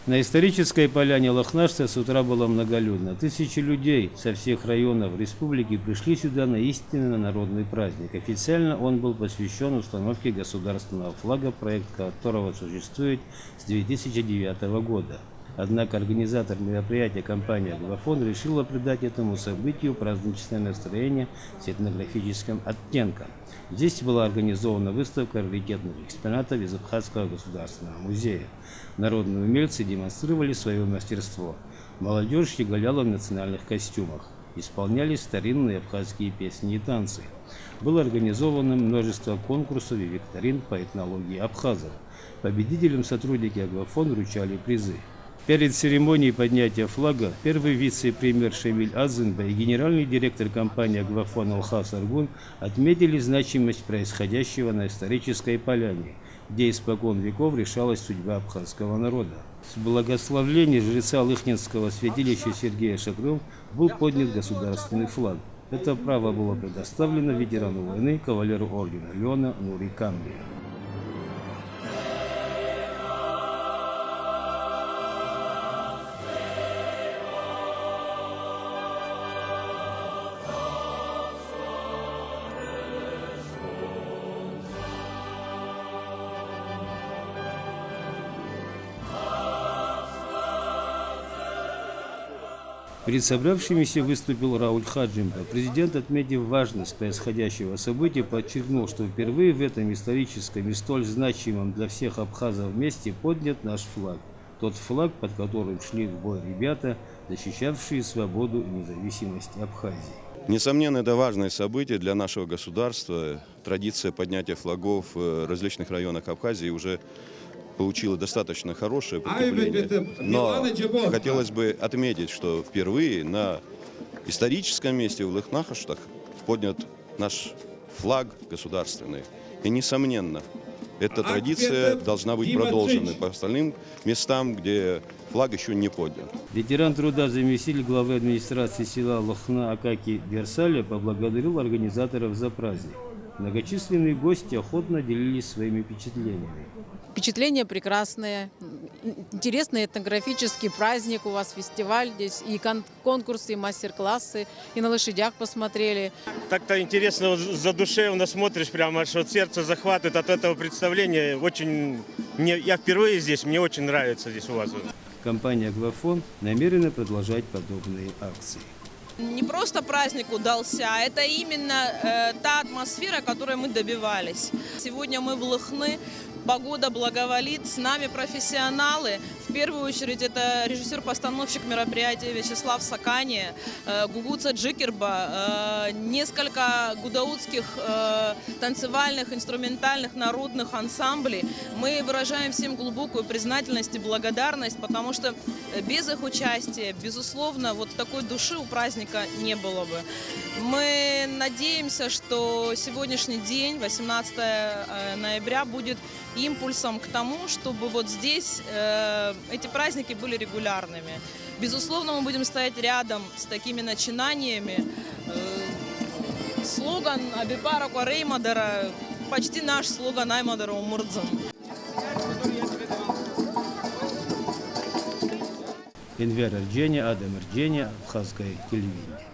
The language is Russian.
На исторической поляне Лохнашта с утра было многолюдно. Тысячи людей со всех районов республики пришли сюда на истинно народный праздник. Официально он был посвящен установке государственного флага, проект которого существует с 2009 года. Однако организатор мероприятия, компания «Глафон», решила придать этому событию праздничное настроение с этнографическим оттенком. Здесь была организована выставка раритетных экспонатов из Абхазского государственного музея. Народные умельцы демонстрировали свое мастерство. Молодежь щеголяла в национальных костюмах. Исполнялись старинные абхазские песни и танцы. Было организовано множество конкурсов и викторин по этнологии абхазов. Победителям сотрудники «Глафон» вручали призы. Перед церемонией поднятия флага первый вице-премьер Шамиль Азынба и генеральный директор компании «Глафон» Алхас Аргун отметили значимость происходящего на исторической поляне, где испокон веков решалась судьба абхазского народа. С благословления жреца Лыхнинского святилища Сергея Шакров был поднят государственный флаг. Это право было предоставлено ветерану войны, кавалеру ордена Леона Нури Камби. Перед собравшимися выступил Рауль Хаджимба. Президент, отметив важность происходящего события, подчеркнул, что впервые в этом историческом и столь значимом для всех абхазов месте поднят наш флаг. Тот флаг, под которым шли в бой ребята, защищавшие свободу и независимость Абхазии. Несомненно, это важное событие для нашего государства. Традиция поднятия флагов в различных районах Абхазии уже получила достаточно хорошее подкрепление. Но хотелось бы отметить, что впервые на историческом месте в Лыхнахаштах поднят наш флаг государственный. И, несомненно, эта традиция должна быть продолжена по остальным местам, где флаг еще не поднят. Ветеран труда, заместитель главы администрации села Лохна Акаки Версаля поблагодарил организаторов за праздник. Многочисленные гости охотно делились своими впечатлениями. Впечатления прекрасные, интересный этнографический праздник, у вас фестиваль здесь, и конкурсы, и мастер-классы, и на лошадях посмотрели. Так-то интересно, задушевно смотришь, прямо аж вот сердце захватывает от этого представления. Я впервые здесь, мне очень нравится здесь у вас. Компания «Глафон» намерена продолжать подобные акции. Не просто праздник удался, а это именно та атмосфера, которой мы добивались. Сегодня мы в Лыхны, погода благоволит, с нами профессионалы. В первую очередь это режиссер-постановщик мероприятия Вячеслав Сакания, Гугуца Джикерба, несколько гудаутских танцевальных, инструментальных, народных ансамблей. Мы выражаем всем глубокую признательность и благодарность, потому что без их участия, безусловно, вот такой души у праздника не было бы. Мы надеемся, что сегодняшний день, 18 ноября, будет импульсом к тому, чтобы вот здесь эти праздники были регулярными. Безусловно, мы будем стоять рядом с такими начинаниями. Слоган «Абипара Куареймадара» почти наш слоган «Аймадара Умурдзан». Энвер Эрдженя, Адам Эрдженя, Абхазское телевидение.